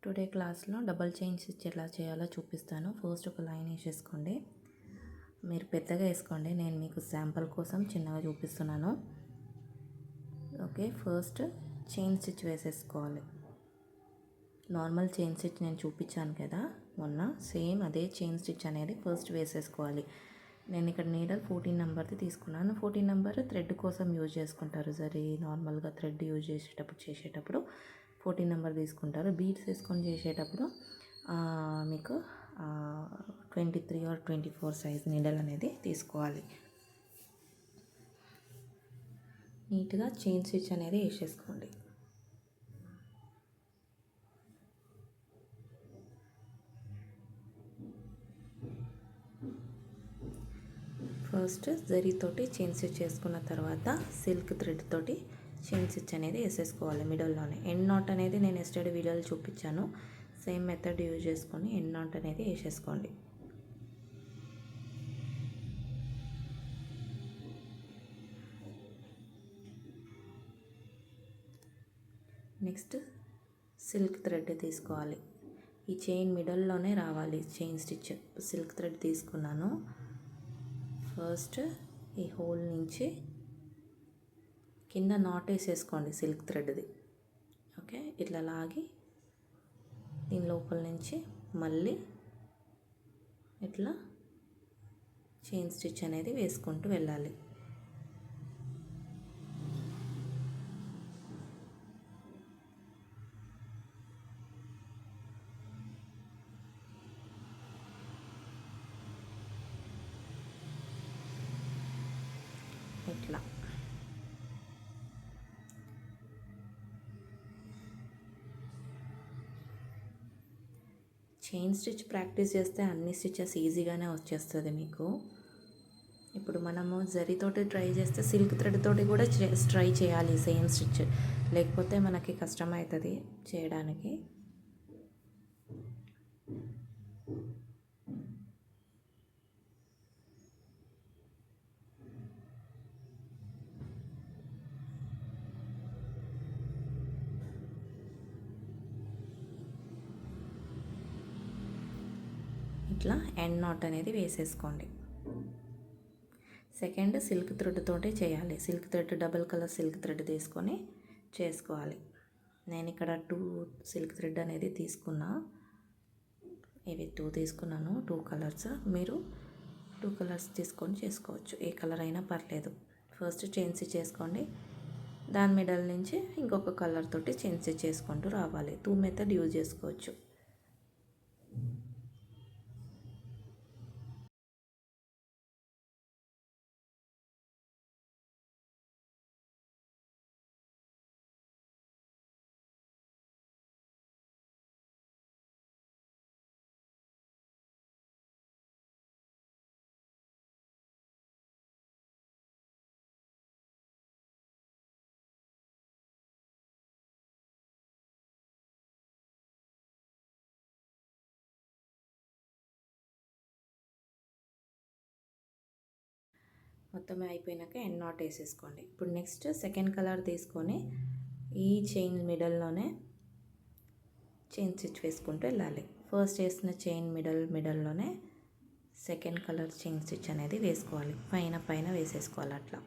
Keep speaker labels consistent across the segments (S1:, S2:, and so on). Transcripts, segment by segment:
S1: Today క్లాస్లో double chain stitch ఎలా చేయాలో చూపిస్తాను. ఫస్ట్ ఒక లైన్ వేసేసుకోండి. మీరు పెద్దగా వేసుకోండి, నేను మీకు శాంపుల్ కోసం చిన్నగా చూపిస్తున్నాను. ఓకే, ఫస్ట్ చైన్ స్టిచ్ వేసేసుకోవాలి. నార్మల్ చైన్ స్టిచ్ నేను చూపించాను కదా మొన్న, సేమ్ అదే చైన్ స్టిచ్ అనేది ఫస్ట్ వేసేసుకోవాలి. నేను ఇక్కడ నీడల్ 14 నెంబర్ది తీసుకున్నాను. 14 నెంబర్ థ్రెడ్ కోసం యూజ్ చేసుకుంటారు. సరే, నార్మల్గా థ్రెడ్ యూజ్ చేసేటప్పుడు 14 నెంబర్ తీసుకుంటారు. బీడ్స్ వేసుకొని చేసేటప్పుడు మీకు 23 ఆర్ 24 సైజ్ నీడల్ అనేది తీసుకోవాలి. నీట్గా చైన్ స్టిచ్ అనేది వేసేసుకోండి. ఫస్ట్ జరీతోటి చైన్ స్టిచ్ చేసుకున్న తర్వాత సిల్క్ థ్రెడ్ తోటి చైన్ స్టిచ్ అనేది వేసేసుకోవాలి మిడిల్లోనే. ఎండ్ నాట్ అనేది నేను ఎస్టర్డే వీడియోలో చూపించాను. సేమ్ మెథడ్ యూజ్ చేసుకొని ఎండ్ నాట్ అనేది వేసేసుకోండి. నెక్స్ట్ సిల్క్ థ్రెడ్ తీసుకోవాలి. ఈ చైన్ మిడిల్లోనే రావాలి చైన్ స్టిచ్. సిల్క్ థ్రెడ్ తీసుకున్నాను. ఫస్ట్ ఈ హోల్ నుంచి కింద నాట్ వేసేసుకోండి సిల్క్ థ్రెడ్ది. ఓకే, ఇట్లా లాగి దీని లోపల నుంచి మళ్ళీ ఇట్లా చైన్ స్టిచ్ అనేది వేసుకుంటూ వెళ్ళాలి. ఇట్లా చైన్ స్టిచ్ ప్రాక్టీస్ చేస్తే అన్ని స్టిచెస్ ఈజీగానే వచ్చేస్తుంది మీకు. ఇప్పుడు మనము జరీతోటి ట్రై చేస్తే సిల్క్ థ్రెడ్ తోటి కూడా ట్రై చేయాలి సేమ్ స్టిచ్, లేకపోతే మనకి కష్టం అవుతుంది చేయడానికి. ఇట్లా ఎండ్ నాట్ అనేది వేసేసుకోండి. సెకండ్ సిల్క్ థ్రెడ్ తోటే చేయాలి. Silk thread double colour silk thread తీసుకొని చేసుకోవాలి. నేను ఇక్కడ 2 సిల్క్ థ్రెడ్ అనేది తీసుకున్నా. ఇవి 2 తీసుకున్నాను, 2 కలర్స్. మీరు 2 కలర్స్ తీసుకొని చేసుకోవచ్చు, ఏ కలర్ అయినా పర్లేదు. ఫస్ట్ చైన్ స్టిచ్ చేసుకోండి. దాని మిడల్ నుంచి ఇంకొక కలర్ తోటి చైన్ స్టిచ్ చేసుకుంటూ రావాలి. 2 మెథడ్ యూజ్ చేసుకోవచ్చు. మొత్తం అయిపోయినాక ఎండ్ నాట్ వేసేసుకోండి. ఇప్పుడు నెక్స్ట్ సెకండ్ కలర్ తీసుకొని ఈ చైన్ మిడల్లోనే చైన్ స్టిచ్ వేసుకుంటూ వెళ్ళాలి. ఫస్ట్ వేసిన చైన్ మిడల్లోనే సెకండ్ కలర్ చైన్ స్టిచ్ అనేది వేసుకోవాలి. పైన వేసేసుకోవాలి అట్లా.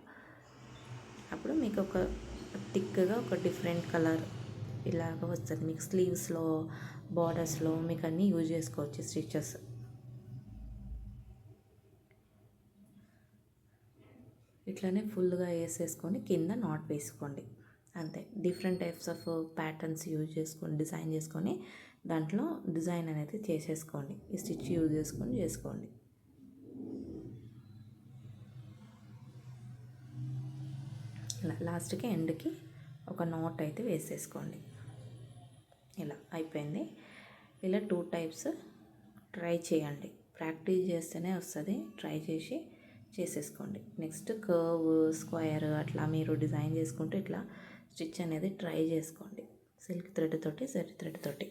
S1: అప్పుడు మీకు ఒక థిక్గా ఒక డిఫరెంట్ కలర్ ఇలాగ వస్తుంది. మీకు స్లీవ్స్లో, బార్డర్స్లో మీకు అన్నీ యూజ్ చేసుకోవచ్చు స్టిచెస్. ఇట్లానే ఫుల్గా వేసేసుకొని కింద నాట్ వేసుకోండి. అంతే. Different types of patterns use చేసుకొని డిజైన్ చేసుకొని దాంట్లో డిజైన్ అనేది చేసేసుకోండి. ఈ స్టిచ్ యూజ్ చేసుకొని చేసుకోండి. లాస్ట్కి ఎండ్కి ఒక నాట్ అయితే వేసేసుకోండి. ఇలా అయిపోయింది. ఇలా 2 టైప్స్ ట్రై చేయండి. ప్రాక్టీస్ చేస్తేనే వస్తుంది. ట్రై చేసేసుకోండి. నెక్స్ట్ కర్వ్, స్క్వేర్ అట్లా మీరు డిజైన్ చేసుకుంటూ ఇట్లా స్టిచ్ అనేది ట్రై చేసుకోండి సిల్క్ థ్రెడ్ తోటి, జరీ థ్రెడ్ తోటి.